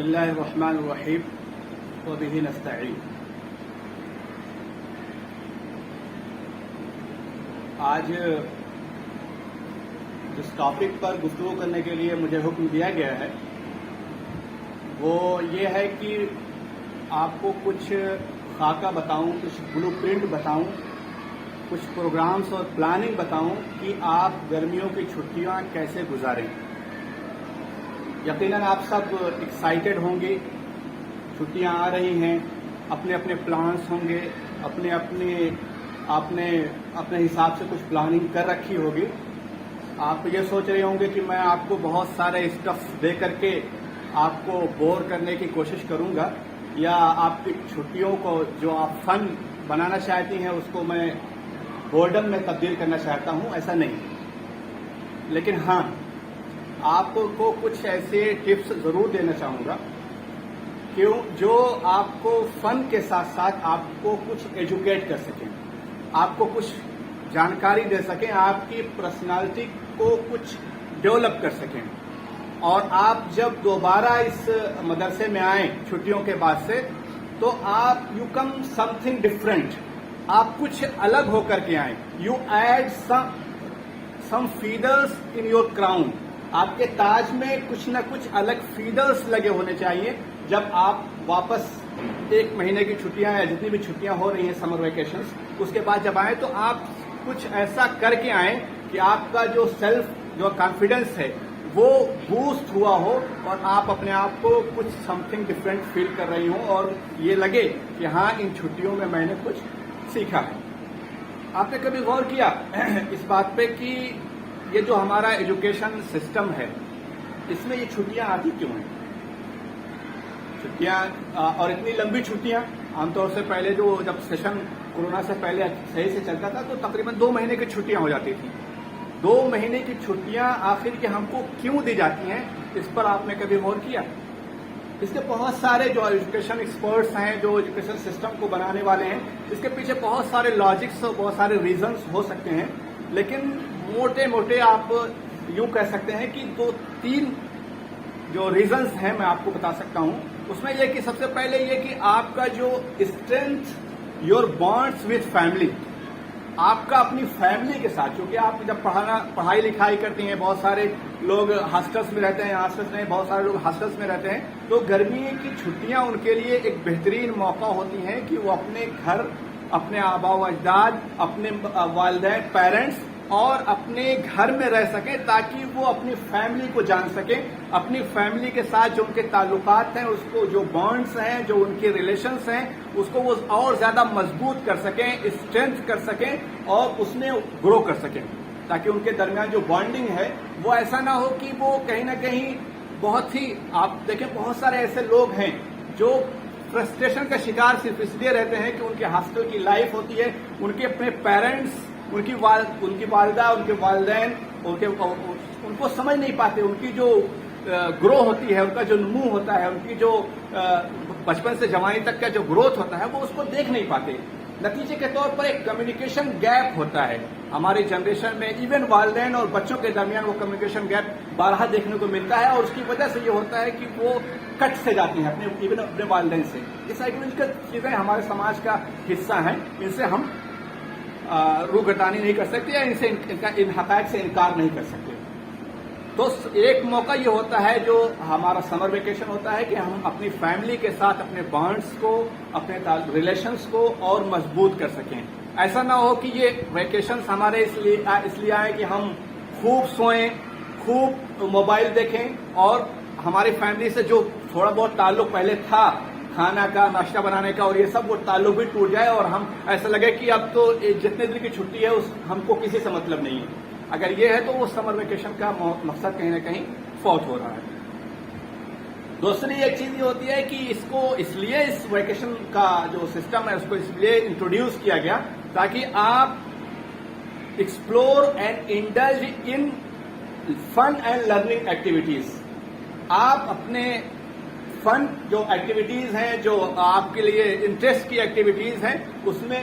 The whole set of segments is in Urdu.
اللہ الرحمن الرحیم وبہ نستعین۔ آج جس ٹاپک پر گفتگو کرنے کے لیے مجھے حکم دیا گیا ہے وہ یہ ہے کہ آپ کو کچھ خاکہ بتاؤں، کچھ بلو پرنٹ بتاؤں، کچھ پروگرامز اور پلاننگ بتاؤں کہ آپ گرمیوں کی چھٹیاں کیسے گزاریں۔ یقیناً آپ سب ایکسائٹیڈ ہوں گے، چھٹیاں آ رہی ہیں، اپنے اپنے پلانس ہوں گے، آپ نے اپنے حساب سے کچھ پلاننگ کر رکھی ہوگی۔ آپ یہ سوچ رہے ہوں گے کہ میں آپ کو بہت سارے اسٹف دے کر کے آپ کو بور کرنے کی کوشش کروں گا، یا آپ کی چھٹیوں کو جو آپ فن بنانا چاہتی ہیں اس کو میں بورڈم میں تبدیل کرنا چاہتا ہوں۔ ایسا نہیں، لیکن ہاں آپ کو کچھ ایسے ٹپس ضرور دینا چاہوں گا جو آپ کو فن کے ساتھ ساتھ آپ کو کچھ ایجوکیٹ کر سکیں، آپ کو کچھ جانکاری دے سکیں، آپ کی پرسنالٹی کو کچھ ڈیولپ کر سکیں، اور آپ جب دوبارہ اس مدرسے میں آئیں چھٹیوں کے بعد سے تو آپ you come something different, آپ کچھ الگ ہو کر کے آئیں، you add some feathers in your crown, آپ کے تاج میں کچھ نہ کچھ الگ فیدرز لگے ہونے چاہیے۔ جب آپ واپس 1 مہینے کی چھٹیاں یا جتنی بھی چھٹیاں ہو رہی ہیں سمر ویکیشنز، اس کے بعد جب آئیں تو آپ کچھ ایسا کر کے آئیں کہ آپ کا جو کانفیڈنس ہے وہ بوسٹ ہوا ہو، اور آپ اپنے آپ کو کچھ سم تھنگ ڈفرینٹ فیل کر رہی ہوں، اور یہ لگے کہ ہاں ان چھٹیوں میں نے کچھ سیکھا ہے۔ آپ نے کبھی غور کیا اس بات پہ کہ یہ جو ہمارا ایجوکیشن سسٹم ہے اس میں یہ چھٹیاں آتی کیوں ہیں؟ چھٹیاں اور اتنی لمبی چھٹیاں عام طور سے پہلے جب سیشن کورونا سے پہلے صحیح سے چلتا تھا تو تقریباً 2 مہینے کی چھٹیاں ہو جاتی تھیں۔ 2 مہینے کی چھٹیاں آخر کے ہم کو کیوں دی جاتی ہیں، اس پر آپ نے کبھی غور کیا؟ اس کے بہت سارے جو ایجوکیشن ایکسپرٹس ہیں، جو ایجوکیشن سسٹم کو بنانے والے ہیں، اس کے پیچھے بہت سارے لاجکس اور بہت سارے ریزنس ہو سکتے ہیں، لیکن موٹے آپ یوں کہہ سکتے ہیں کہ 2-3 جو ریزنس ہیں میں آپ کو بتا سکتا ہوں۔ اس میں یہ کہ سب سے پہلے یہ کہ آپ کا جو strength your bonds with family, آپ کا اپنی فیملی کے ساتھ، کیونکہ آپ جب پڑھائی لکھائی کرتی ہیں، بہت سارے لوگ ہاسٹلس میں رہتے ہیں، ہاسٹلس میں بہت سارے لوگ ہاسٹلس میں رہتے ہیں، تو گرمی کی چھٹیاں ان کے لیے ایک بہترین موقع ہوتی ہیں کہ وہ اپنے گھر، اپنے آبا و اجداد، اپنے والدین، پیرنٹس اور اپنے گھر میں رہ سکیں، تاکہ وہ اپنی فیملی کو جان سکیں، اپنی فیملی کے ساتھ جو ان کے تعلقات ہیں، اس کو جو بانڈز ہیں، جو ان کے ریلیشنز ہیں، اس کو وہ اور زیادہ مضبوط کر سکیں، اسٹرینتھ کر سکیں اور اس میں گرو کر سکیں، تاکہ ان کے درمیان جو بانڈنگ ہے وہ ایسا نہ ہو کہ وہ کہیں نہ کہیں بہت ہی، آپ دیکھیں بہت سارے ایسے لوگ ہیں جو فرسٹریشن کا شکار صرف اس لیے رہتے ہیں کہ ان کے ہاسٹل کی لائف ہوتی ہے، ان کے اپنے پیرنٹس، ان کی والدہ، ان کے والدین ان کو سمجھ نہیں پاتے، ان کی جو گرو ہوتی ہے، ان کا جو نمو ہوتا ہے، ان کی جو بچپن سے جوانی تک کا جو گروتھ ہوتا ہے وہ اس کو دیکھ نہیں پاتے۔ نتیجے کے طور پر ایک کمیونیکیشن گیپ ہوتا ہے ہماری جنریشن میں، ایون والدین اور بچوں کے درمیان وہ کمیونیکیشن گیپ بارہا دیکھنے کو ملتا ہے، اور اس کی وجہ سے یہ ہوتا ہے کہ وہ کٹ سے جاتی ہیں اپنے والدین سے۔ یہ سائیکولوجیکل چیزیں ہمارے سماج کا حصہ ہیں، ان سے ہم روگردانی نہیں کر سکتے، یا ان حقائق سے انکار نہیں کر سکتے۔ تو ایک موقع یہ ہوتا ہے جو ہمارا سمر ویکیشن ہوتا ہے کہ ہم اپنی فیملی کے ساتھ اپنے بانڈز کو، اپنے ریلیشنز کو اور مضبوط کر سکیں۔ ایسا نہ ہو کہ یہ ویکیشنز ہمارے اس لیے آئے کہ ہم خوب سوئیں، خوب موبائل دیکھیں، اور ہماری فیملی سے جو تھوڑا بہت تعلق پہلے تھا، کھانا کا، ناشتہ بنانے کا، اور یہ سب، وہ تعلق بھی ٹوٹ جائے، اور ہم ایسا لگے کہ اب تو جتنے دن کی چھٹی ہے ہم کو کسی سے مطلب نہیں ہے۔ اگر یہ ہے تو وہ سمر ویکیشن کا مقصد کہیں نہ کہیں فوت ہو رہا ہے۔ دوسری ایک چیز یہ ہوتی ہے کہ اس لیے اس ویکیشن کا جو سسٹم ہے اس کو اس لیے انٹروڈیوس کیا گیا تاکہ آپ explore and indulge in fun and learning activities, آپ اپنے فن جو ایکٹیویٹیز ہیں، جو آپ کے لیے انٹرسٹ کی ایکٹیویٹیز ہیں، اس میں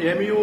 AMU,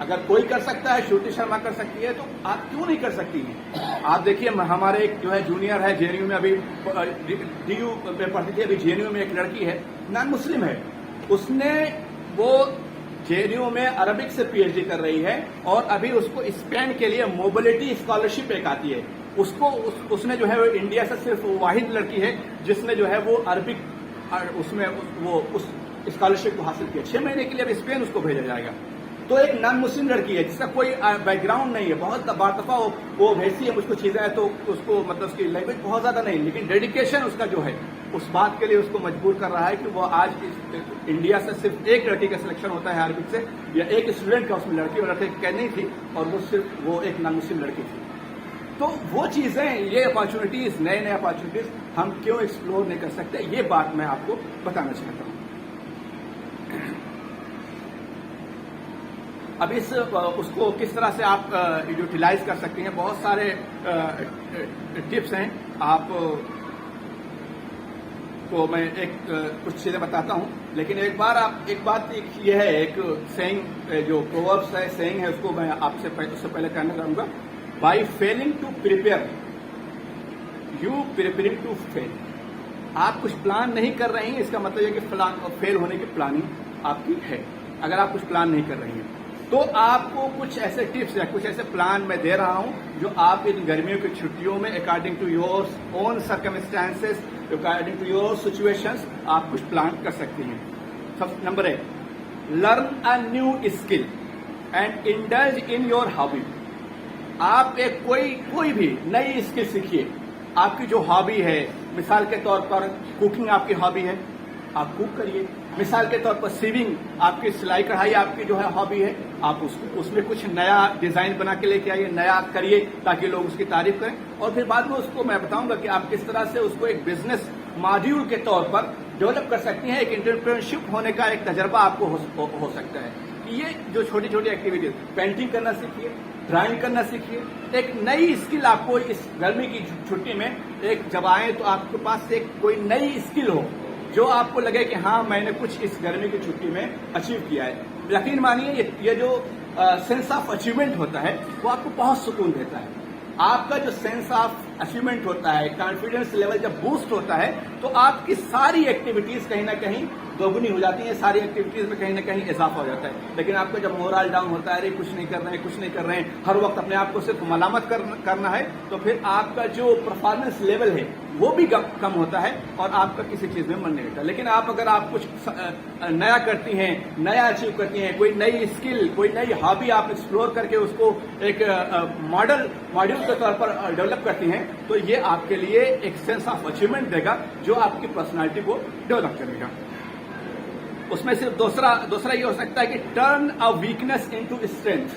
اگر کوئی کر سکتا ہے، شروتی شرما کر سکتی ہے، تو آپ کیوں نہیں کر سکتی ہیں؟ آپ دیکھیے ہمارے ایک جو ہے جونیئر ہے JNU میں، ابھی DU میں پڑھتی تھی، ابھی JNU میں ایک لڑکی ہے نان مسلم ہے، اس نے وہ JNU میں عربک سے PhD کر رہی ہے، اور ابھی اس کو اسپین کے لیے موبلٹی اسکالرشپ ایک آتی ہے، اس نے جو ہے انڈیا سے صرف واحد لڑکی ہے جس نے جو ہے وہ عربک اس میں وہ اس اسکالرشپ کو حاصل کیا. 6 مہینے کے لیے اب اسپین اس کو بھیجا جائے گا. تو ایک نان مسلم لڑکی ہے جس کا کوئی بیک گراؤنڈ نہیں ہے، بہت بار دفعہ وہ بھیجتی ہے مجھ کو چیزیں ہیں، تو اس کو مطلب اس کی لینگویج بہت زیادہ نہیں، لیکن ڈیڈیکیشن اس کا جو ہے اس بات کے لیے اس کو مجبور کر رہا ہے کہ وہ آج انڈیا سے صرف ایک لڑکی کا سلیکشن ہوتا ہے عربک سے، یا ایک اسٹوڈنٹ کا اس میں لڑکی اور لڑکے کی نہیں تھی، اور وہ صرف وہ ایک نان مسلم لڑکی تھی. تو وہ چیزیں، یہ اپارچونیٹیز، نئے اپارچونیٹیز ہم کیوں ایکسپلور نہیں کر سکتے، یہ بات میں آپ کو بتانا چاہتا ہوں. اب اس کو کس طرح سے آپ یوٹیلائز کر سکتے ہیں، بہت سارے ٹپس ہیں. آپ کو میں کچھ چیزیں بتاتا ہوں، لیکن ایک بات یہ ہے، ایک سینگ جو پرووربس ہے، سینگ ہے، اس کو میں آپ سے پہلے کہنا چاہوں گا. By failing to prepare you preparing to fail. آپ کچھ پلان نہیں کر رہے ہیں، اس کا مطلب یہ کہ فیل ہونے کی پلاننگ آپ کی ہے. اگر آپ کچھ پلان نہیں کر رہے ہیں تو آپ کو کچھ ایسے ٹپس یا کچھ ایسے پلان میں دے رہا ہوں جو آپ ان گرمیوں کی چھٹیوں میں according to your own circumstances, according to your situations آپ کچھ پلان کر سکتے ہیں. Number 1، learn a new skill and indulge in your hobby. آپ ایک کوئی بھی نئی اسکل سیکھیے. آپ کی جو ہابی ہے، مثال کے طور پر کوکنگ آپ کی ہابی ہے، آپ کوک کریے. مثال کے طور پر سیونگ، آپ کی سلائی کڑھائی آپ کی جو ہے ہابی ہے، آپ اس میں کچھ نیا ڈیزائن بنا کے لے کے آئیے، نیا کریے تاکہ لوگ اس کی تعریف کریں. اور پھر بعد میں اس کو میں بتاؤں گا کہ آپ کس طرح سے اس کو ایک بزنس ماڈیول کے طور پر ڈیولپ کر سکتی ہیں. ایک انٹرپرینورشپ ہونے کا ایک تجربہ آپ کو ہو سکتا ہے. یہ جو چھوٹی چھوٹی ایکٹیویٹیز، پینٹنگ کرنا سیکھیے، ڈرائنگ کرنا سیکھیے. ایک نئی اسکل آپ کو اس گرمی کی چھٹی میں جب آئیں تو آپ کے پاس ایک کوئی نئی اسکل ہو جو آپ کو لگے کہ ہاں میں نے کچھ اس گرمی کی چھٹی میں اچیو کیا ہے. یقین مانیے یہ جو سینس آف اچیومنٹ ہوتا ہے وہ آپ کو بہت سکون دیتا ہے. آپ کا جو سینس آف اچیومنٹ ہوتا ہے، کانفیڈنس لیول جب بوسٹ ہوتا ہے تو آپ کی ساری ایکٹیویٹیز کہیں نہ کہیں دوگنی ہو جاتی ہیں، ساری ایکٹیویٹیز میں کہیں نہ کہیں اضافہ ہو جاتا ہے. لیکن آپ کا جب مورال ڈاؤن ہوتا ہے، ارے کچھ نہیں کر رہے ہیں، ہر وقت اپنے آپ کو صرف ملامت کرنا ہے، تو پھر آپ کا جو پرفارمنس لیول ہے وہ بھی کم ہوتا ہے اور آپ کا کسی چیز میں من نہیں ہوتا. لیکن اگر آپ کچھ نیا کرتی ہیں، نیا اچیو کرتی ہیں، کوئی نئی اسکل، کوئی نئی ہابی آپ ایکسپلور کر کے اس کو ایک ماڈیول کے طور پر ڈیولپ کرتی ہیں، تو یہ آپ کے لیے ایک سینس آف اچیومنٹ دے گا جو آپ کی پرسنالٹی کو ڈیولپ کرے گا. اس میں صرف دوسرا یہ ہو سکتا ہے کہ turn a weakness into strength.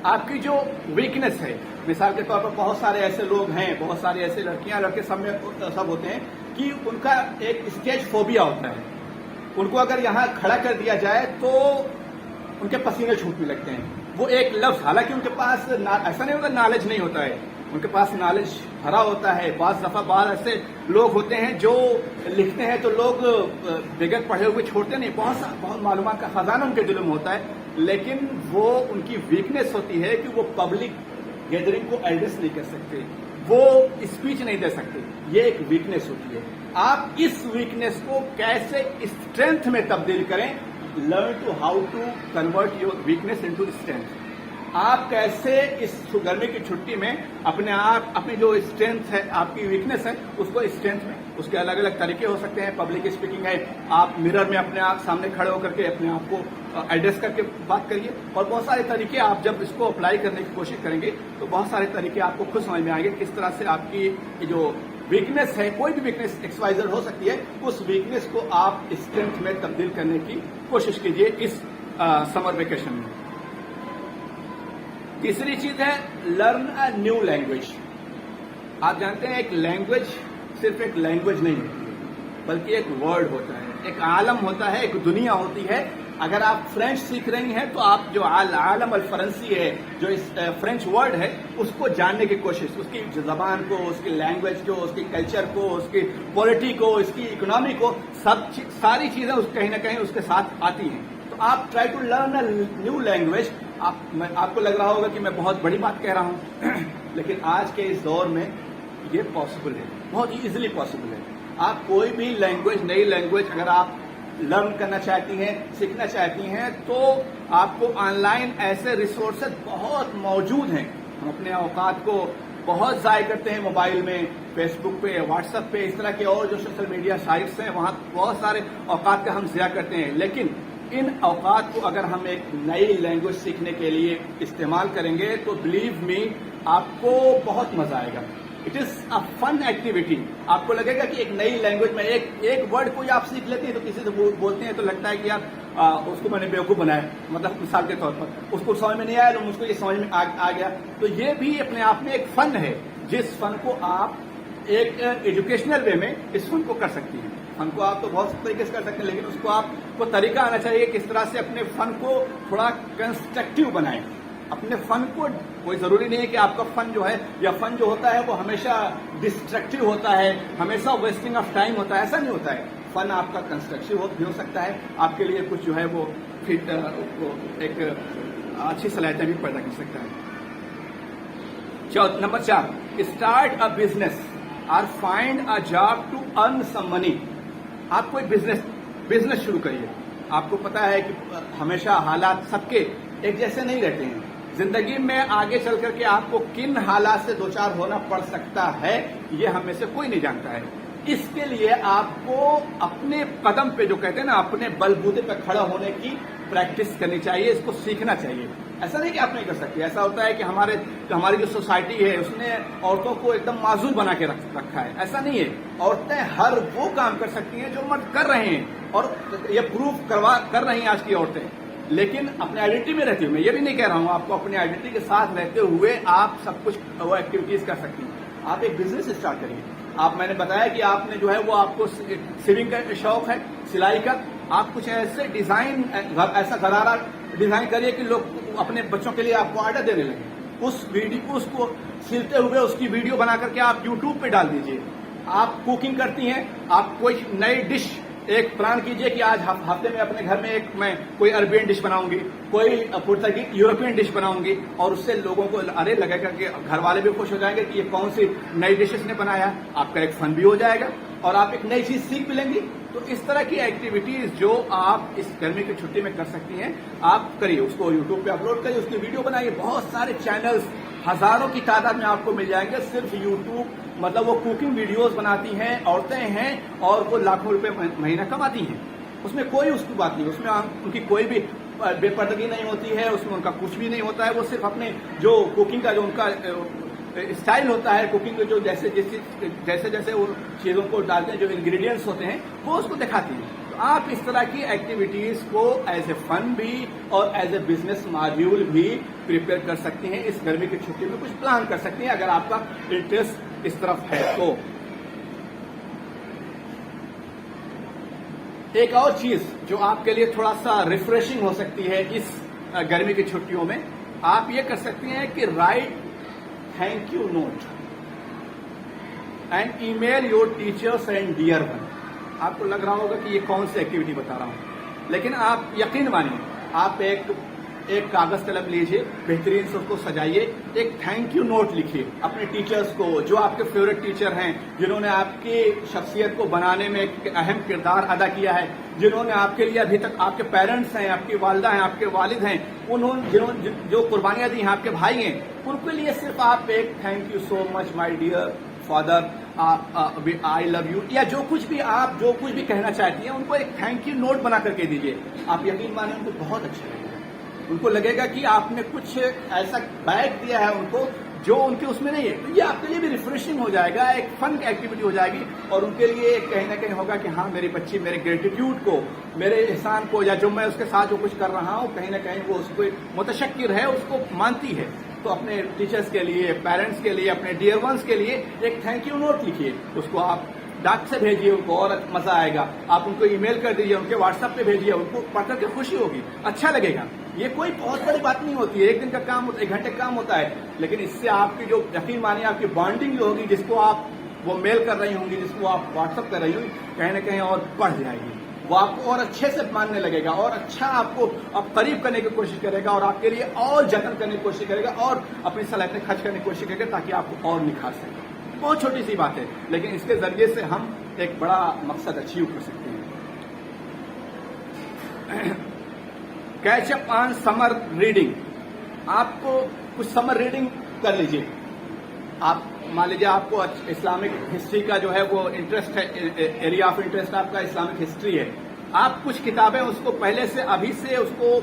آپ کی جو ویکنیس ہے، مثال کے طور پر بہت سارے ایسے لوگ ہیں، بہت سارے ایسے لڑکیاں لڑکے سب ہوتے ہیں کہ ان کا ایک اسٹیج فوبیا ہوتا ہے. ان کو اگر یہاں کھڑا کر دیا جائے تو ان کے پسینے چھوٹنے لگتے ہیں. وہ ایک لفظ، حالانکہ ان کے پاس ایسا نہیں ہوتا نالج نہیں ہوتا ہے، ان کے پاس نالج بھرا ہوتا ہے. بعض ایسے لوگ ہوتے ہیں جو لکھتے ہیں تو لوگ بغیر پڑھے ہوئے چھوڑتے نہیں، بہت معلومات کا خزانہ ان کے دلوں میں ہوتا ہے، لیکن وہ ان کی ویکنیس ہوتی ہے کہ وہ پبلک گیدرنگ کو ایڈریس نہیں کر سکتے، وہ اسپیچ نہیں دے سکتے. یہ ایک ویکنیس ہوتی ہے. آپ اس ویکنیس کو کیسے اسٹرینتھ میں تبدیل کریں، learn to how to convert your weakness into strength. آپ کیسے اس گرمی کی چھٹی میں اپنی جو اسٹرینتھ ہے، آپ کی ویکنیس ہے، اس کو اسٹرینتھ میں، اس کے الگ الگ طریقے ہو سکتے ہیں. پبلک اسپیکنگ ہے، آپ مرر میں اپنے آپ سامنے کھڑے ہو کر کے اپنے آپ کو ایڈریس کر کے بات کریے. اور بہت سارے طریقے آپ جب اس کو اپلائی کرنے کی کوشش کریں گے تو بہت سارے طریقے آپ کو خود سمجھ میں آئیں گے کس طرح سے آپ کی جو ویکنیس ہے، کوئی بھی ویکنیس ایکسوائزر ہو سکتی ہے، اس ویکنیس کو آپ اسٹرینتھ میں تبدیل کرنے کی کوشش کیجیے اس سمر ویکیشن میں. تیسری چیز ہے لرن اے نیو لینگویج. آپ جانتے ہیں ایک لینگویج صرف ایک لینگویج نہیں ہوتی ہے بلکہ ایک ورڈ ہوتا ہے، ایک عالم ہوتا ہے، ایک دنیا ہوتی ہے. اگر آپ فرینچ سیکھ رہی ہیں تو آپ جو عالم الفرنسی ہے، جو فرینچ ورڈ ہے، اس کو جاننے کی کوشش، اس کی زبان کو، اس کی لینگویج کو، اس کی کلچر کو، اس کی پولیٹی کو، اس کی اکنامی کو، ساری چیزیں کہیں نہ کہیں اس کے ساتھ آتی ہیں. تو آپ try to learn a new language آپ کو لگ رہا ہوگا کہ میں بہت بڑی بات کہہ رہا ہوں لیکن آج کے اس دور میں یہ پاسبل ہے، بہت ایزیلی پاسبل ہے. آپ کوئی بھی لینگویج، نئی لینگویج اگر آپ لرن کرنا چاہتی ہیں، سیکھنا چاہتی ہیں، تو آپ کو آن لائن ایسے ریسورسز بہت موجود ہیں. ہم اپنے اوقات کو بہت ضائع کرتے ہیں موبائل میں، فیس بک پہ، واٹس ایپ پہ، اس طرح کے اور جو سوشل میڈیا سائٹس ہیں وہاں بہت سارے اوقات کا ہم ضیاع کرتے ہیں. لیکن ان اوقات کو اگر ہم ایک نئی لینگویج سیکھنے کے لیے استعمال کریں گے تو بلیو می آپ کو بہت مزہ آئے گا. It is a fun activity. آپ کو لگے گا کہ ایک نئی لینگویج میں ایک ورڈ کو آپ سیکھ لیتے ہیں تو کسی سے بولتے ہیں تو لگتا ہے کہ یار اس کو میں نے بیوقوف بنایا، مطلب مثال کے طور پر اس کو سمجھ میں نہیں آیا تو مجھ کو یہ سمجھ میں آ گیا. تو یہ بھی اپنے آپ میں ایک فن ہے، جس فن کو آپ ایک ایجوکیشنل وے میں اس فن کو کر سکتی ہیں. فن کو آپ تو بہت طریقے سے کر سکتے ہیں لیکن اس کو آپ کو طریقہ آنا چاہیے کس طرح سے اپنے فن کو تھوڑا کنسٹرکٹیو بنائیں. اپنے فن کو، کوئی ضروری نہیں ہے کہ آپ کا فن جو ہے یا فن جو ہوتا ہے وہ ہمیشہ ڈسٹرکٹیو ہوتا ہے، ہمیشہ ویسٹنگ آف ٹائم ہوتا ہے. ایسا نہیں ہوتا ہے. فن آپ کا کنسٹرکٹیو بھی ہو سکتا ہے، آپ کے لیے کچھ جو ہے وہ ایک اچھی صلاحیتیں بھی پیدا کر سکتا ہے. نمبر 4، اسٹارٹ اے بزنس اور find a job to earn some money. آپ کوئی بزنس شروع کریے. آپ کو پتا ہے کہ ہمیشہ حالات سب کے ایک جیسے نہیں رہتے ہیں. زندگی میں آگے چل کر کے آپ کو کن حالات سے دوچار ہونا پڑ سکتا ہے یہ ہم میں سے کوئی نہیں جانتا ہے. اس کے لیے آپ کو اپنے قدم پہ، جو کہتے ہیں نا، اپنے بلبوتے پہ کھڑا ہونے کی پریکٹس کرنی چاہیے. اس کو سیکھنا چاہیے. ایسا نہیں کہ آپ نہیں کر سکتے. ایسا ہوتا ہے کہ ہماری جو سوسائٹی ہے اس نے عورتوں کو ایک دم معذور بنا کے رکھا ہے. ایسا نہیں ہے. عورتیں ہر وہ کام کر سکتی ہیں جو مرد کر رہے ہیں اور یہ پروف کر رہی ہیں آج کی عورتیں. لیکن اپنے آئیڈینٹی میں رہتی ہوں. میں یہ بھی نہیں کہہ رہا ہوں آپ کو اپنی آئیڈینٹی کے ساتھ رہتے ہوئے آپ سب کچھ وہ ایکٹیویٹیز کر سکتی ہیں. آپ ایک بزنس اسٹارٹ کریے. میں نے بتایا کہ آپ نے جو ہے وہ آپ کو سیونگ کا شوق ہے، سلائی کا. آپ کچھ ایسے ڈیزائن، ایسا غرارہ ڈیزائن کریے کہ لوگ اپنے بچوں کے لیے آپ کو آرڈر دینے لگیں. اس کو سلتے ہوئے اس کی ویڈیو بنا کر کے آپ یوٹیوب پہ ڈال دیجیے. آپ کوکنگ کرتی ہیں، آپ کوئی نئی ڈش ایک پلان کیجئے کہ آج ہفتے میں اپنے گھر میں میں کوئی عربین ڈش بناؤں گی، کوئی یورپین ڈش بناؤں گی، اور اس سے لوگوں کو لگے گا کہ گھر والے بھی خوش ہو جائیں گے کہ یہ کون سی نئی ڈشز نے بنایا. آپ کا ایک فن بھی ہو جائے گا اور آپ ایک نئی چیز سیکھ بھی لیں گی. تو اس طرح کی ایکٹیویٹیز جو آپ اس گرمی کی چھٹی میں کر سکتی ہیں آپ کریے. اس کو یوٹیوب پہ اپلوڈ کریے، اس کی ویڈیو بنائیے. بہت سارے چینلز ہزاروں کی تعداد میں آپ کو مل جائیں گے. صرف یوٹیوب، مطلب وہ کوکنگ ویڈیوز بناتی ہیں عورتیں ہیں اور وہ لاکھوں روپے مہینہ کماتی ہیں. اس میں کوئی اس کی بات نہیں، اس میں ان کی کوئی بھی بے پردگی نہیں ہوتی ہے، اس میں ان کا کچھ بھی نہیں ہوتا ہے. وہ صرف اپنے جو کوکنگ کا جو ان کا اسٹائل ہوتا ہے، کوکنگ کے جو جیسے جیسے وہ چیزوں کو ڈالتے ہیں، جو انگریڈینٹس ہوتے ہیں وہ اس کو دکھاتی ہیں. تو آپ اس طرح کی ایکٹیویٹیز کو ایز اے فن بھی اور ایز اے بزنس ماڈیول بھی پریپیئر کر سکتے ہیں. اس گرمی کی چھٹی میں کچھ پلان کر سکتے ہیں اگر آپ کا انٹرسٹ اس طرف ہے تو. ایک اور چیز جو آپ کے لیے تھوڑا سا ریفریشنگ ہو سکتی ہے اس گرمی کی چھٹیوں میں، آپ یہ کر سکتے ہیں کہ write thank you note and email your teachers and dear one. آپ کو لگ رہا ہوگا کہ یہ کون سی ایکٹیویٹی بتا رہا ہوں، لیکن آپ یقین مانیے، آپ ایک کاغذ قلم لیجیے، بہترین سے اس کو سجائیے، ایک تھینک یو نوٹ لکھیے اپنے ٹیچرز کو، جو آپ کے فیوریٹ ٹیچر ہیں، جنہوں نے آپ کی شخصیت کو بنانے میں ایک اہم کردار ادا کیا ہے، جنہوں نے آپ کے لیے ابھی تک، آپ کے پیرنٹس ہیں، آپ کی والدہ ہیں، آپ کے والد ہیں، جو قربانیاں دی ہیں، آپ کے بھائی ہیں، ان کے لیے صرف آپ ایک thank you so much my dear father, I love you, یا جو کچھ بھی کہنا چاہتی ہیں ان کو ایک تھینک یو نوٹ بنا کر کے دیجیے. آپ یقین مانیں ان کو بہت اچھا لگے گا. ان کو لگے گا کہ آپ نے کچھ ایسا بیگ دیا ہے ان کو جو ان کے اس میں نہیں ہے. تو یہ آپ کے لیے بھی ریفریشنگ ہو جائے گا، ایک فن ایکٹیویٹی ہو جائے گی، اور ان کے لیے کہیں نہ کہیں ہوگا کہ ہاں میری بچی میرے گریٹیٹیوڈ کو، میرے احسان کو، یا جو میں اس کے ساتھ جو کچھ کر رہا ہوں کہیں نہ کہیں وہ اس کو متشکر ہے، اس کو مانتی ہے. تو اپنے ٹیچرز کے لیے، پیرنٹس کے لیے، اپنے ڈیئر ونس کے لیے ایک تھینک یو نوٹ لکھیے. اس کو آپ ڈاک سے بھیجیے، ان کو اور مزہ آئے گا. آپ ان کو ای میل کر دیجیے، ان کے واٹس ایپ پہ بھیجیے، ان کو پڑھ کر کے خوشی ہوگی، اچھا لگے گا. یہ کوئی بہت بڑی بات نہیں ہوتی ہے، ایک دن کا کام ہوتا ہے، 1 گھنٹے کا کام ہوتا ہے، لیکن اس سے آپ کی جو یقین مانیے آپ کی بانڈنگ جو ہوگی، جس کو آپ وہ میل کر رہی ہوں گی، جس کو آپ واٹس ایپ کر رہی ہوں گی، کہیں نہ کہیں اور بڑھ جائے گی. وہ آپ کو اور اچھے سے ماننے لگے گا اور اچھا آپ کو اب قریب کرنے کی کوشش کرے گا اور آپ کے لیے اور جتن کرنے کی کوشش کرے گا اور اپنی صلاحیتیں خرچ کرنے کی کوشش کرے گا تاکہ آپ کو اور نکھار سکے. بہت چھوٹی سی بات ہے لیکن اس کے ذریعے سے ہم ایک بڑا مقصد اچیو کر سکتے ہیں. کیچ اپ آن سمر ریڈنگ. آپ کو کچھ سمر ریڈنگ کر لیجیے. آپ مان لیجیے آپ کو اسلامک ہسٹری کا جو ہے وہ انٹرسٹ ہے, ایریا آف انٹرسٹ آپ کا اسلامک ہسٹری ہے. آپ کچھ کتابیں اس کو پہلے سے ابھی سے اس کو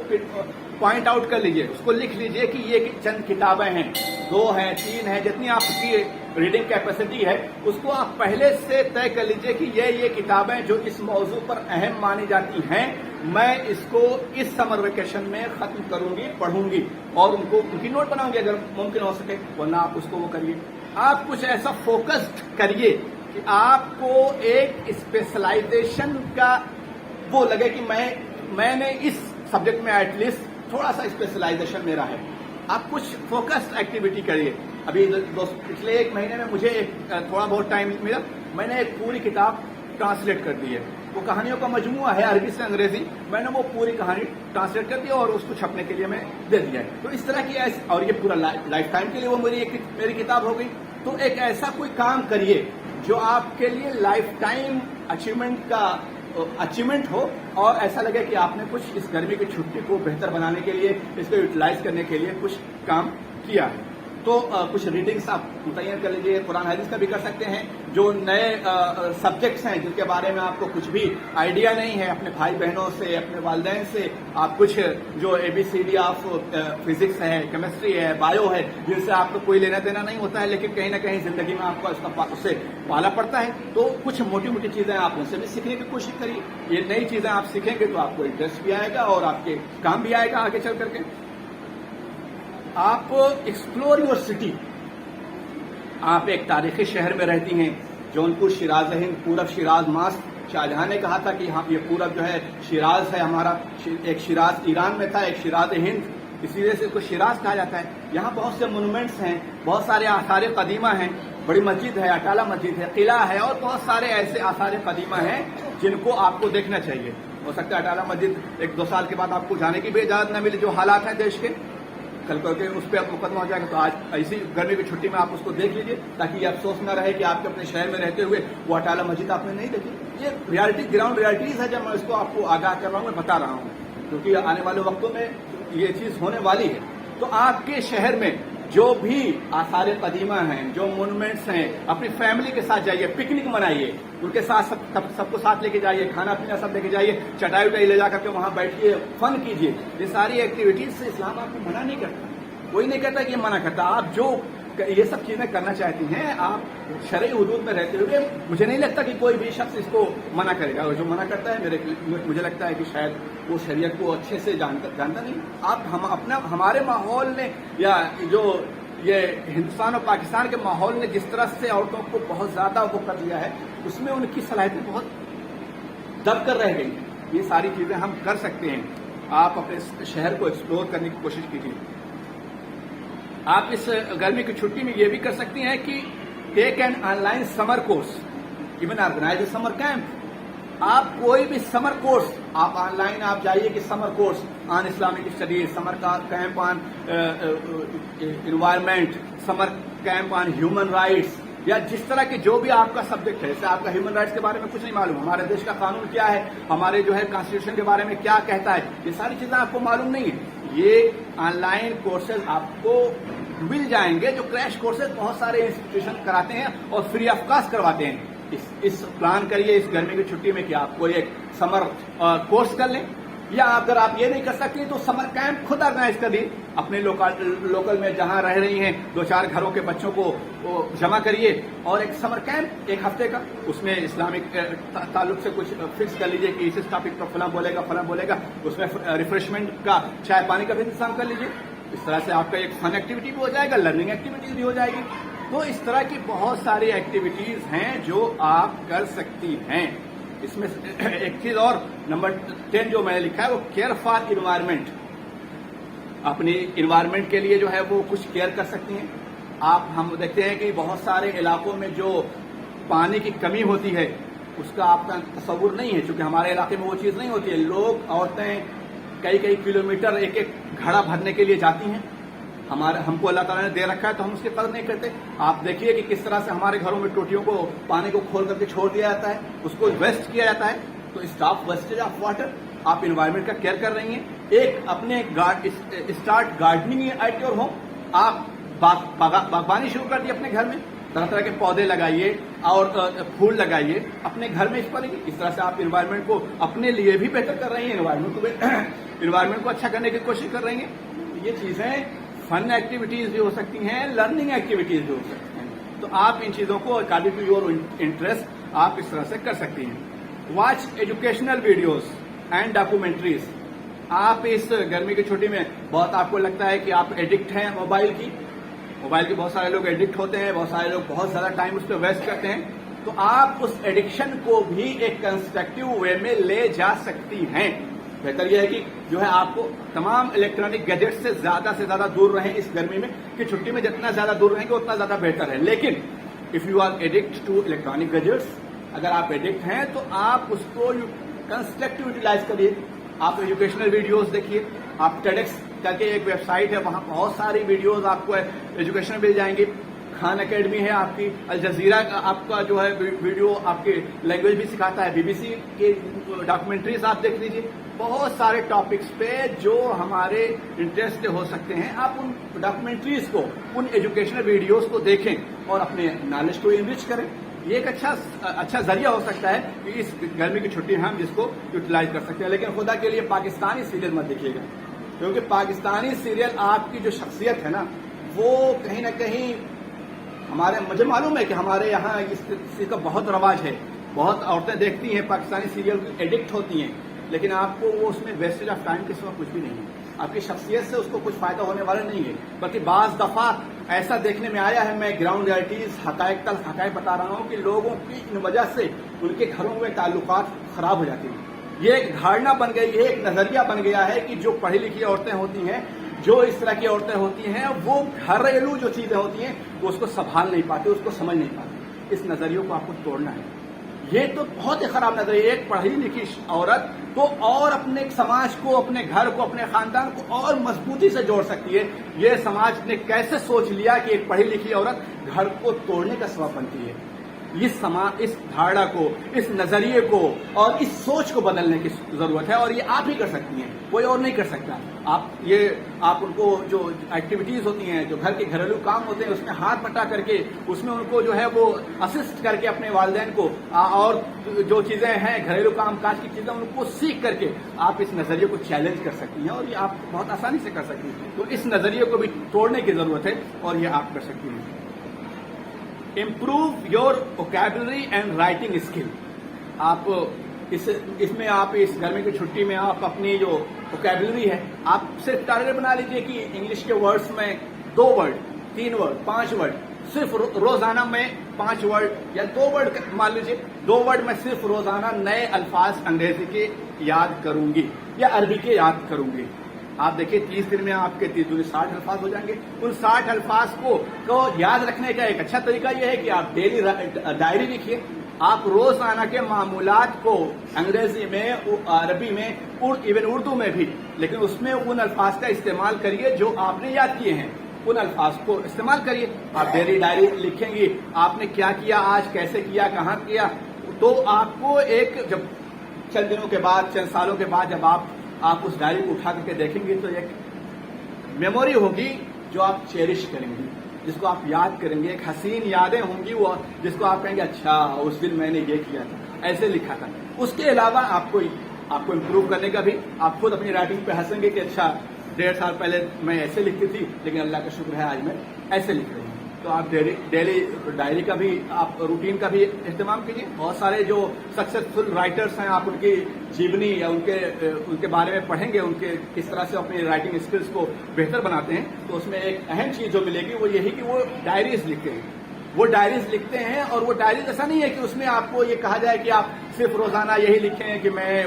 پوائنٹ آؤٹ کر لیجئے, اس کو لکھ لیجئے کہ یہ چند کتابیں ہیں, 2 ہیں 3 ہیں, جتنی آپ کی ریڈنگ کیپیسٹی ہے اس کو آپ پہلے سے طے کر لیجئے کہ یہ کتابیں جو اس موضوع پر اہم مانی جاتی ہیں میں اس کو اس سمر ویکیشن میں ختم کروں گی, پڑھوں گی اور ان کی نوٹ بناؤں گی اگر ممکن ہو سکے, ورنہ آپ اس کو وہ کریے. آپ کچھ ایسا فوکسڈ کریے کہ آپ کو ایک اسپیشلائزیشن کا وہ لگے کہ میں نے اس سبجیکٹ میں ایٹ لیسٹ تھوڑا سا اسپیشلائزیشن میرا ہے. آپ کچھ فوکسڈ ایکٹیویٹی کریے. ابھی پچھلے 1 مہینے میں مجھے تھوڑا بہت ٹائم ملا, میں نے ایک پوری کتاب ٹرانسلیٹ کر دی ہے. وہ کہانیوں کا مجموعہ ہے عربی سے انگریزی, میں نے وہ پوری کہانی ٹرانسلیٹ کر دی اور اس کو چھپنے کے لیے میں دے دیا ہے. تو اس طرح کی اور یہ پورا لائف ٹائم کے لیے وہ میری کتاب ہو گئی. تو ایک ایسا کوئی کام کریے جو آپ کے لیے لائف ٹائم اچیومنٹ ہو اور ایسا لگے کہ آپ نے کچھ اس گرمی کی چھٹی کو بہتر بنانے کے لیے, اس کو یوٹیلائز کرنے کے لیے کچھ کام کیا ہے. تو کچھ ریڈنگس آپ متعین کر لیجیے. قرآن حدیث کا بھی کر سکتے ہیں. جو نئے سبجیکٹس ہیں جن کے بارے میں آپ کو کچھ بھی آئیڈیا نہیں ہے, اپنے بھائی بہنوں سے, اپنے والدین سے آپ کچھ جو ABCD آف فزکس ہے, کیمسٹری ہے, بایو ہے, جن سے آپ کو کوئی لینا دینا نہیں ہوتا ہے لیکن کہیں نہ کہیں زندگی میں آپ کو اس سے پالا پڑتا ہے, تو کچھ موٹی موٹی چیزیں آپ ان سے بھی سیکھنے کی کوشش کریے. یہ نئی چیزیں آپ سیکھیں گے تو آپ کو انٹرسٹ بھی آئے گا اور آپ کے کام بھی آئے گا آگے چل کر کے. آپ ایکسپلور یور سٹی. آپ ایک تاریخی شہر میں رہتی ہیں, جونپور شیراز ہند, پورب شیراز ماسک. شاہجہاں نے کہا تھا کہ یہ پورب جو ہے شیراز ہے ہمارا. ایک شیراز ایران میں تھا, ایک شیراز ہند, اسی وجہ سے اس کو شیراز کہا جاتا ہے. یہاں بہت سے مونومنٹس ہیں, بہت سارے آثار قدیمہ ہیں. بڑی مسجد ہے, اٹالہ مسجد ہے, قلعہ ہے اور بہت سارے ایسے آثار قدیمہ ہیں جن کو آپ کو دیکھنا چاہیے. ہو سکتا ہے اٹالہ مسجد 1-2 سال کے بعد آپ کو جانے کی بھی اجازت نہ ملے, جو حالات ہیں دیش کے, کل کر کے اس پہ مقدمہ ہو جائے گا. تو آج ایسی گرمی کی چھٹی میں آپ اس کو دیکھ لیجیے تاکہ یہ افسوس نہ رہے کہ آپ کے اپنے شہر میں رہتے ہوئے وہ اٹالہ مسجد آپ نے نہیں دیکھی. یہ ریالٹی, گراؤنڈ ریالٹیز ہے, جب میں اس کو آپ کو آگاہ کر رہا ہوں, میں بتا رہا ہوں, کیونکہ آنے والے وقتوں میں یہ چیز ہونے والی ہے. تو آپ کے شہر میں جو بھی آثار قدیمہ ہیں, جو مونومنٹس ہیں, اپنی فیملی کے ساتھ جائیے, پکنک منائیے, ان کے ساتھ سب کو ساتھ لے کے جائیے, کھانا پینا سب لے کے جائیے, چٹائی وٹائی لے جا کر کے وہاں بیٹھیے, فن کیجیے. یہ ساری ایکٹیویٹیز سے اسلام آپ کو منع نہیں کرتا, کوئی نہیں کہتا کہ یہ منع کرتا. آپ جو یہ سب چیزیں کرنا چاہتی ہیں, آپ شرعی حدود میں رہتے ہوئے, مجھے نہیں لگتا کہ کوئی بھی شخص اس کو منع کرے گا. جو منع کرتا ہے مجھے لگتا ہے کہ شاید وہ شریعت کو اچھے سے جانتا نہیں. آپ ہمارے ماحول نے یا جو یہ ہندوستان اور پاکستان کے ماحول نے جس طرح سے عورتوں کو بہت زیادہ وہ کر دیا ہے, اس میں ان کی صلاحیتیں بہت دب کر رہ گئی. یہ ساری چیزیں ہم کر سکتے ہیں. آپ اپنے شہر کو ایکسپلور کرنے کی کوشش کیجیے. آپ اس گرمی کی چھٹی میں یہ بھی کر سکتی ہیں کہ take an online summer course, even organise a summer camp. آپ کوئی بھی سمر کورس آپ آن لائن آپ جائیے کہ summer course on Islamic studies, summer camp on environment, summer camp on human rights, یا جس طرح کے جو بھی آپ کا سبجیکٹ ہے. جیسے آپ کا ہیومن رائٹس کے بارے میں کچھ نہیں معلوم, ہمارے دیش کا قانون کیا ہے, ہمارے جو ہے کانسٹیٹیوشن کے بارے میں کیا کہتا ہے, یہ ساری چیزیں آپ کو معلوم نہیں ہے. یہ آن لائن کورسز آپ کو مل جائیں گے, جو کریش کورسز بہت سارے انسٹیٹیوشن کراتے ہیں اور فری آف کاسٹ کرواتے ہیں. اس پلان کریے اس گرمی کی چھٹی میں کہ آپ کو ایک سمر کورس کر لیں, یا اگر آپ یہ نہیں کر سکتے تو سمر کیمپ خود آرگنائز کر دیں اپنے لوکل میں جہاں رہ رہی ہیں. 2-4 گھروں کے بچوں کو جمع کریے اور ایک سمر کیمپ 1 ہفتے کا, اس میں اسلامک تعلق سے کچھ فکس کر لیجیے کہ اس ٹاپک پر فلاں بولے گا, اس میں ریفریشمنٹ کا چائے پانی کا بھی انتظام کر لیجیے. اس طرح سے آپ کا ایک فن ایکٹیویٹی بھی ہو جائے گا, لرننگ ایکٹیویٹیز بھی ہو جائے گی. تو اس طرح کی بہت ساری ایکٹیویٹیز ہیں جو آپ کر سکتی ہیں. اس میں ایک چیز اور نمبر 10 جو میں نے لکھا ہے وہ کیئر فار انوائرمنٹ. اپنی انوائرمنٹ کے لیے جو ہے وہ کچھ کیئر کر سکتی ہیں. ہم دیکھتے ہیں کہ بہت سارے علاقوں میں جو پانی کی کمی ہوتی ہے, اس کا آپ کا تصور نہیں ہے، چونکہ ہمارے علاقے میں وہ چیز نہیں ہوتی ہے. لوگ عورتیں کئی کئی کلومیٹر ایک ایک گھڑا بھرنے کے لیے جاتی ہیں. ہم کو اللہ تعالیٰ نے دے رکھا ہے تو ہم اس کی قدر نہیں کرتے. آپ دیکھیے کہ کس طرح سے ہمارے گھروں میں ٹوٹیوں کو پانی کو کھول کر کے چھوڑ دیا جاتا ہے، اس کو ویسٹ کیا جاتا ہے. تو اسٹاپ ویسٹیج آف واٹر. آپ انوائرمنٹ کا کیئر کر رہی ہیں. ایک اپنے start gardening at your home. آپ باغبانی شروع کر دی اپنے گھر میں، طرح طرح کے پودے لگائیے اور پھول لگائیے اپنے گھر میں. اس طرح سے آپ انوائرمنٹ کو اپنے لیے بھی بہتر کر رہی ہیں، انوائرمنٹ کو اچھا کرنے کی کوشش کر رہی ہیں. یہ چیزیں فن ایکٹیویٹیز بھی ہو سکتی ہیں، لرننگ ایکٹیویٹیز بھی ہو سکتی ہیں. تو آپ ان چیزوں کو اکارڈنگ ٹو یور انٹرسٹ آپ اس طرح سے کر سکتی ہیں. Watch educational videos and documentaries. آپ اس گرمی کی چھٹی میں بہت آپ کو لگتا ہے کہ آپ ایڈکٹ ہیں موبائل کی بہت سارے لوگ ایڈکٹ ہوتے ہیں، بہت سارے لوگ بہت زیادہ ٹائم اس پہ ویسٹ کرتے ہیں. تو آپ اس ایڈکشن کو بھی ایک کنسٹرکٹیو وے میں لے جا سکتی ہیں. بہتر یہ ہے کہ جو ہے آپ کو تمام الیکٹرانک گیجٹ سے زیادہ دور رہیں اس گرمی میں، کہ چھٹی میں جتنا زیادہ دور رہیں گے اتنا زیادہ بہتر ہے. لیکن if you are addict to electronic gadgets, اگر آپ ایڈکٹ ہیں تو آپ اس کو کنسٹرکٹیو یوٹیلائز کریے. آپ ایجوکیشنل ویڈیوز دیکھیے. آپ ٹیڈکس کر کے ایک ویب سائٹ ہے، وہاں بہت ساری ویڈیوز آپ کو ایجوکیشن مل جائیں گی. خان اکیڈمی ہے آپ کی، الجزیرہ کا آپ کا جو ہے ویڈیو آپ کی لینگویج بھی سکھاتا ہے. BBC کی ڈاکومنٹریز آپ دیکھ لیجیے. بہت سارے ٹاپکس پہ جو ہمارے انٹرسٹ ہو سکتے ہیں، آپ ان ڈاکومنٹریز کو، ان ایجوکیشنل ویڈیوز کو دیکھیں اور اپنے نالج کو انرچ کریں. یہ ایک اچھا ذریعہ ہو سکتا ہے کہ اس گرمی کی چھٹی ہم جس کو یوٹیلائز کر سکتے ہیں. لیکن خدا کے لیے پاکستانی سیریل مت دیکھیے گا، کیونکہ پاکستانی سیریل آپ کی جو شخصیت ہے نا، وہ کہیں نہ کہیں مجھے معلوم ہے کہ ہمارے یہاں اس چیز کا بہت رواج ہے. بہت عورتیں دیکھتی ہیں پاکستانی سیریل، ایڈکٹ ہوتی ہیں، لیکن آپ کو وہ اس میں ویسٹیج آف ٹائم کے سوا کچھ بھی نہیں ہے. آپ کی شخصیت سے اس کو کچھ فائدہ ہونے والا نہیں ہے. بلکہ بعض دفعہ ایسا دیکھنے میں آیا ہے، میں گراؤنڈ ریالٹیز حقائق بتا رہا ہوں، کہ لوگوں کی ان وجہ سے ان کے گھروں میں تعلقات خراب ہو جاتے ہیں. یہ ایک دھارنا بن گئی ہے، ایک نظریہ بن گیا ہے کہ جو پڑھی لکھی عورتیں ہوتی ہیں، جو اس طرح کی عورتیں ہوتی ہیں، وہ گھریلو جو چیزیں ہوتی ہیں وہ اس کو سنبھال نہیں پاتی، اس کو سمجھ نہیں پاتی. اس نظریے کو آپ کو توڑنا ہے. یہ تو بہت ہی خراب نظریہ ہے. ایک پڑھی لکھی عورت تو اور اپنے سماج کو، اپنے گھر کو، اپنے خاندان کو اور مضبوطی سے جوڑ سکتی ہے. یہ سماج نے کیسے سوچ لیا کہ ایک پڑھی لکھی عورت گھر کو توڑنے کا سبب بنتی ہے. اس دھارنا کو، اس نظریے کو اور اس سوچ کو بدلنے کی ضرورت ہے، اور یہ آپ ہی کر سکتی ہیں، کوئی اور نہیں کر سکتا. آپ ان کو جو ایکٹیویٹیز ہوتی ہیں، جو گھر کے گھریلو کام ہوتے ہیں، اس میں ہاتھ بٹا کر کے اس میں ان کو جو ہے وہ اسسٹ کر کے اپنے والدین کو، اور جو چیزیں ہیں گھریلو کام کاج کی چیزیں ان کو سیکھ کر کے آپ اس نظریے کو چیلنج کر سکتی ہیں، اور یہ آپ بہت آسانی سے کر سکتی ہیں. تو اس نظریے کو بھی توڑنے کی ضرورت ہے، اور یہ آپ کر سکتی ہیں. Improve your vocabulary and writing skill. آپ اس میں آپ اس گرمی کی چھٹی میں آپ اپنی جو ووکیبلری ہے، آپ صرف ٹارگیٹ بنا لیجیے کہ انگلش کے ورڈز میں 2 ورڈ، 3 ورڈ، 5 ورڈ، صرف روزانہ میں 5 ورڈ یا 2 ورڈ مان لیجیے. 2 ورڈ میں صرف روزانہ نئے الفاظ انگریزی کے یاد کروں گی یا عربی کے یاد کروں گی. آپ دیکھیے 30 دن میں آپ کے 60 الفاظ ہو جائیں گے. ان 60 الفاظ کو یاد رکھنے کا ایک اچھا طریقہ یہ ہے کہ آپ ڈیلی ڈائری لکھیے. آپ روزانہ کے معمولات کو انگریزی میں، عربی میں، ایون اردو میں بھی، لیکن اس میں ان الفاظ کا استعمال کریے جو آپ نے یاد کیے ہیں. ان الفاظ کو استعمال کریے. آپ ڈیلی ڈائری لکھیں گی، آپ نے کیا کیا آج، کیسے کیا، کہاں کیا. تو آپ کو ایک جب چند دنوں کے بعد، چند سالوں کے بعد جب آپ اس ڈائری کو اٹھا کر کے دیکھیں گے تو ایک میموری ہوگی جو آپ چیریش کریں گے، جس کو آپ یاد کریں گے. ایک حسین یادیں ہوں گی وہ، جس کو آپ کہیں گے اچھا اس دن میں نے یہ کیا تھا، ایسے لکھا تھا. اس کے علاوہ آپ کو امپروو کرنے کا بھی، آپ خود اپنی رائٹنگ پہ ہنسیں گے کہ اچھا 1.5 سال پہلے میں ایسے لکھتی تھی، لیکن اللہ کا شکر ہے آج میں ایسے لکھ رہی ہوں. تو آپ ڈیلی ڈائری کا بھی، آپ روٹین کا بھی اہتمام کیجیے. بہت سارے جو سکسیسفل رائٹرس ہیں، آپ ان کی جیونی یا ان کے بارے میں پڑھیں گے، ان کے کس طرح سے اپنی رائٹنگ اسکلس کو بہتر بناتے ہیں. تو اس میں ایک اہم چیز جو ملے گی وہ یہی کہ وہ ڈائریز لکھتے ہیں. وہ ڈائریز لکھتے ہیں، اور وہ ڈائریز ایسا نہیں ہے کہ اس میں آپ کو یہ کہا جائے کہ آپ صرف روزانہ یہی لکھیں کہ میں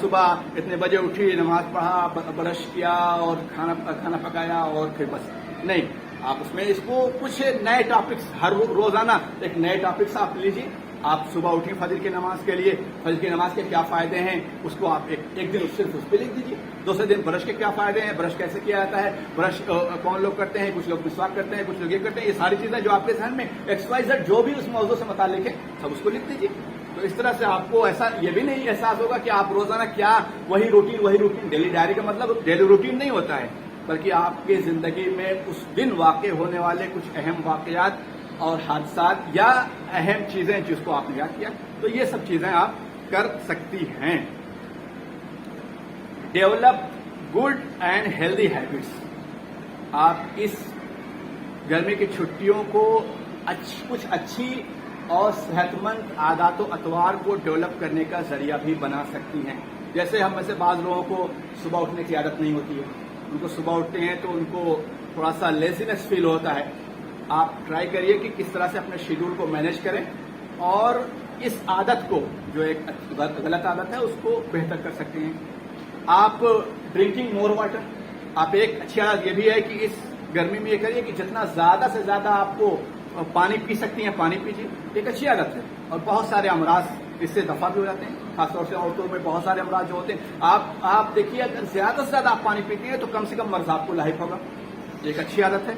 صبح اتنے بجے اٹھی، نماز پڑھا، برش کیا اور کھانا پکایا اور پھر بس. نہیں، آپ اس میں اس کو کچھ نئے ٹاپکس، ہر روزانہ ایک نئے ٹاپکس آپ لیجیے آپ صبح اٹھیں فجر کی نماز کے لیے، فجر کی نماز کے کیا فائدے ہیں اس کو آپ ایک دن صرف اس پہ لکھ دیجیے. دوسرے دن برش کے کیا فائدے ہیں، برش کیسے کیا جاتا ہے، برش کون لوگ کرتے ہیں، کچھ لوگ مسواک کرتے ہیں، کچھ لوگ یہ کرتے ہیں. یہ ساری چیزیں جو آپ کے ذہن میں XYZ جو بھی اس موضوع سے متعلق ہے سب اس کو لکھ دیجیے. تو اس طرح سے آپ کو ایسا یہ بھی نہیں احساس ہوگا کہ آپ روزانہ کیا وہی روٹین. ڈیلی ڈائری کا مطلب ڈیلی روٹین نہیں ہوتا ہے، بلکہ آپ کی زندگی میں اس دن واقع ہونے والے کچھ اہم واقعات اور حادثات یا اہم چیزیں جس کو آپ نے یاد کیا. تو یہ سب چیزیں آپ کر سکتی ہیں. Develop good and healthy habits. آپ اس گرمی کی چھٹیوں کو کچھ اچھی اور صحت مند عادات و اطوار کو ڈیولپ کرنے کا ذریعہ بھی بنا سکتی ہیں. جیسے ہم میں سے بعض لوگوں کو صبح اٹھنے کی عادت نہیں ہوتی ہے، ان کو صبح اٹھتے ہیں تو ان کو تھوڑا سا لیزینس فیل ہوتا ہے. آپ ٹرائی کریے کہ کس طرح سے اپنے شیڈول کو مینیج کریں اور اس عادت کو جو ایک غلط عادت ہے اس کو بہتر کر سکتے ہیں. آپ ڈرنکنگ مور واٹر. آپ ایک اچھی عادت یہ بھی ہے کہ اس گرمی میں یہ کریے کہ جتنا زیادہ سے زیادہ آپ کو پانی پی سکتی ہیں پانی پیجیے. ایک اچھی عادت ہے اور بہت سارے امراض اس سے دفع بھی ہو جاتے ہیں. خاص طور سے عورتوں میں بہت سارے امراض جو ہوتے ہیں آپ دیکھیے اگر زیادہ سے زیادہ آپ پانی پیتی ہیں تو کم سے کم مرض آپ کو لاحق ہوگا. ایک اچھی عادت ہے.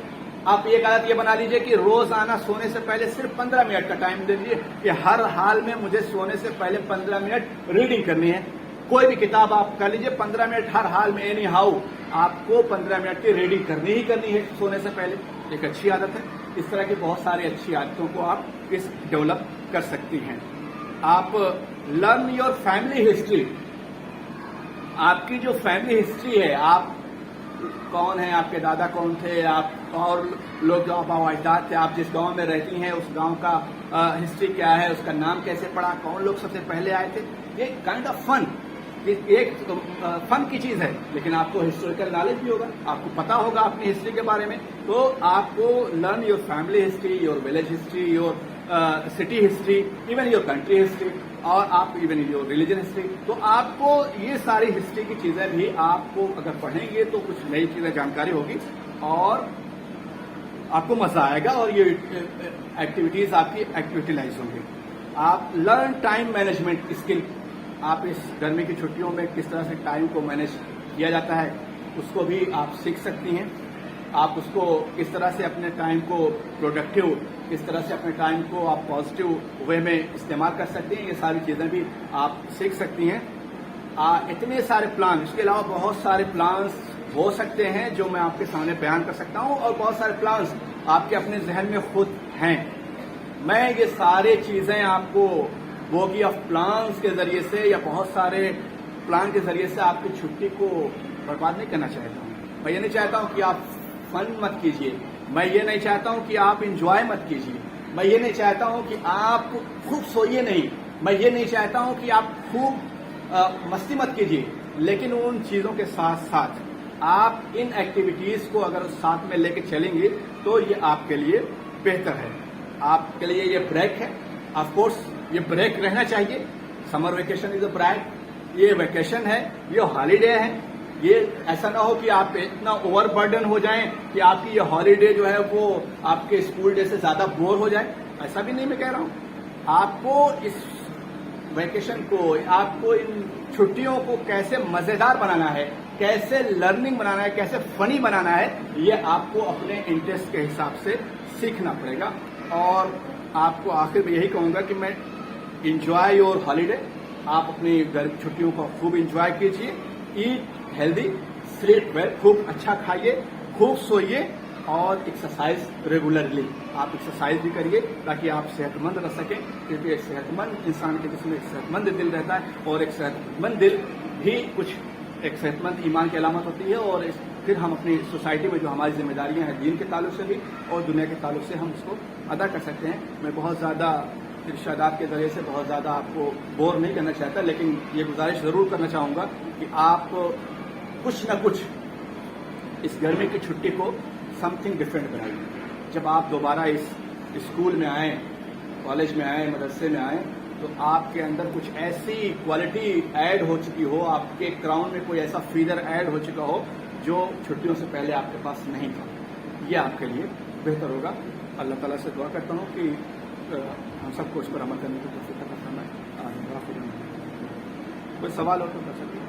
آپ ایک عادت یہ بنا لیجئے کہ روزانہ سونے سے پہلے صرف 15 منٹ کا ٹائم دے دیجیے کہ ہر حال میں مجھے سونے سے پہلے 15 منٹ ریڈنگ کرنی ہے. کوئی بھی کتاب آپ کر لیجئے 15 منٹ ہر حال میں اینی ہاؤ آپ کو 15 منٹ کی ریڈنگ کرنی ہی کرنی ہے سونے سے پہلے. ایک اچھی عادت ہے. اس طرح کی بہت ساری اچھی عادتوں کو آپ اس ڈیولپ کر سکتی ہیں. آپ لرن یور فیملی ہسٹری. آپ کی جو فیملی ہسٹری ہے، آپ کون ہیں، آپ کے دادا کون تھے، آپ اور لوگ جو آپ اجداد تھے، آپ جس گاؤں میں رہتی ہیں اس گاؤں کا ہسٹری کیا ہے، اس کا نام کیسے پڑا، کون لوگ سب سے پہلے آئے تھے. یہ کائنڈ آف فن، ایک فن کی چیز ہے لیکن آپ کو ہسٹوریکل نالج بھی ہوگا، آپ کو پتا ہوگا اپنی ہسٹری کے بارے میں. تو آپ کو learn your family history, your village history, your city history, even your country history, اور آپ ایون یور ریلیجن ہسٹری. تو آپ کو یہ ساری ہسٹری کی چیزیں بھی آپ کو اگر پڑھیں گے تو کچھ نئی چیزیں جانکاری ہوگی اور آپ کو مزہ آئے گا اور یہ ایکٹیویٹیز آپ کی ایکٹیویٹیلائز ہوں گی. آپ لرن ٹائم مینجمنٹ اسکل. آپ اس گرمی کی چھٹیوں میں کس طرح سے ٹائم کو مینیج کیا جاتا ہے اس کو بھی آپ سیکھ سکتی ہیں. آپ اس کو کس طرح سے اپنے ٹائم کو پروڈکٹیو، کس طرح سے اپنے ٹائم کو آپ پازیٹیو وے میں استعمال کر سکتے ہیں. یہ ساری چیزیں بھی آپ سیکھ سکتی ہیں. اتنے سارے پلان، اس کے علاوہ بہت سارے پلانس ہو سکتے ہیں جو میں آپ کے سامنے بیان کر سکتا ہوں اور بہت سارے پلانس آپ کے اپنے ذہن میں خود ہیں. میں یہ سارے چیزیں آپ کو بوگی آف پلانس کے ذریعے سے یا بہت سارے پلان کے ذریعے سے آپ کی چھٹی کو برباد نہیں کرنا چاہتا ہوں. میں یہ نہیں چاہتا ہوں کہ آپ فن مت کیجیے، میں یہ نہیں چاہتا ہوں کہ آپ انجوائے مت کیجیے، میں یہ نہیں چاہتا ہوں کہ آپ خوب سوئیے نہیں، میں یہ نہیں چاہتا ہوں کہ آپ خوب مستی مت کیجیے. لیکن ان چیزوں کے ساتھ ساتھ آپ ان ایکٹیویٹیز کو اگر ساتھ میں لے کے چلیں گے تو یہ آپ کے لیے بہتر ہے. آپ کے لیے یہ بریک ہے. آف کورس یہ بریک رہنا چاہیے. Summer vacation is a break. یہ ویکیشن ہے، یہ ہالیڈے ہے. یہ ایسا نہ ہو کہ آپ اتنا اوور برڈن ہو جائیں کہ آپ کی یہ ہالیڈے جو ہے وہ آپ کے اسکول ڈے سے زیادہ بور ہو جائے. ایسا بھی نہیں میں کہہ رہا ہوں. آپ کو اس ویکیشن کو، آپ کو ان چھٹیوں کو کیسے مزیدار بنانا ہے، کیسے لرننگ بنانا ہے، کیسے فنی بنانا ہے، یہ آپ کو اپنے انٹرسٹ کے حساب سے سیکھنا پڑے گا. اور آپ کو آخر میں یہی کہوں گا کہ میں انجوائے یور ہالیڈے. آپ اپنی چھٹیوں کو خوب انجوائے کیجیے. Eat healthy, sleep well. خوب اچھا کھائیے، خوب سوئیے اور ایکسرسائز ریگولرلی. آپ ایکسرسائز بھی کریے تاکہ آپ صحت مند رہ سکیں، کیونکہ ایک صحت مند انسان کے جسم میں ایک صحت مند دل رہتا ہے اور ایک صحت مند دل بھی ایک صحت مند ایمان کی علامت ہوتی ہے. اور پھر ہم اپنی سوسائٹی میں جو ہماری ذمہ داریاں ہیں دین کے تعلق سے بھی اور دنیا کے تعلق سے ہم اس کو ادا کر سکتے ہیں. میں بہت زیادہ ارشادات کے ذریعے سے بہت زیادہ آپ کو بور نہیں کرنا چاہتا، لیکن یہ گزارش ضرور کرنا چاہوں گا کہ آپ کچھ نہ کچھ اس گرمی کی چھٹی کو سم تھنگ ڈفرینٹ بنائیے. جب آپ دوبارہ اس اسکول میں آئیں، کالج میں آئیں، مدرسے میں آئیں تو آپ کے اندر کچھ ایسی کوالٹی ایڈ ہو چکی ہو، آپ کے کراؤن میں کوئی ایسا فیدر ایڈ ہو چکا ہو جو چھٹیوں سے پہلے آپ کے پاس نہیں تھا. یہ آپ کے لیے بہتر ہوگا. اللہ تعالیٰ سے دعا کرتا ہوں کہ ہم سب کو اس پر عمل کرنے کی کوشش کرنا ہے. کوئی سوال ہو تو کر سکتے ہیں.